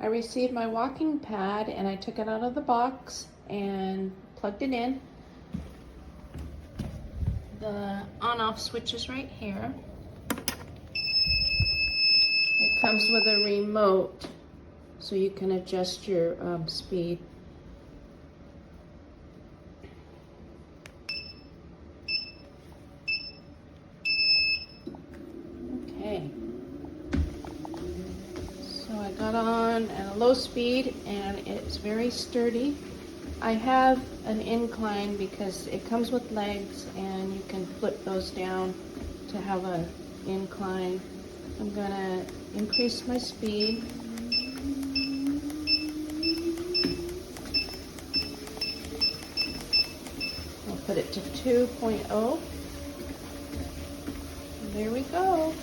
I received my walking pad and I took it out of the box and plugged it in. The on-off switch is right here. It comes with a remote so you can adjust your speed. Okay. So I got on at a low speed and it's very sturdy. I have an incline because it comes with legs and you can flip those down to have an incline. I'm gonna increase my speed. I'll put it to 2.0. There we go.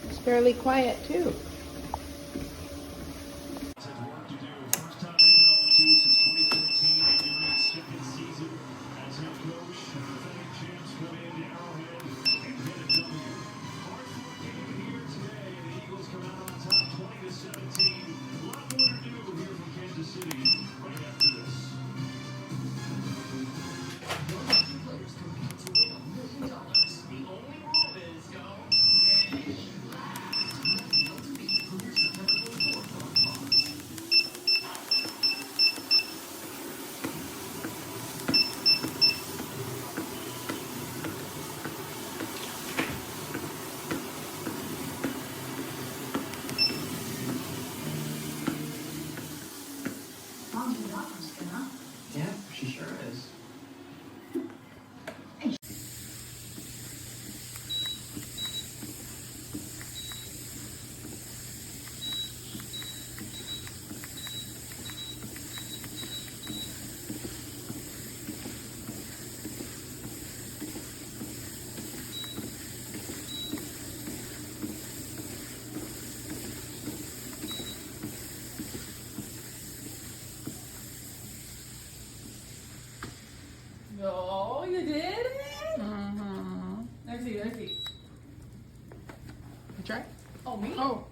It's fairly quiet too. Yeah, she sure is. Oh, you did it? Mm-hmm. Let's see. You try? Oh, me? Oh.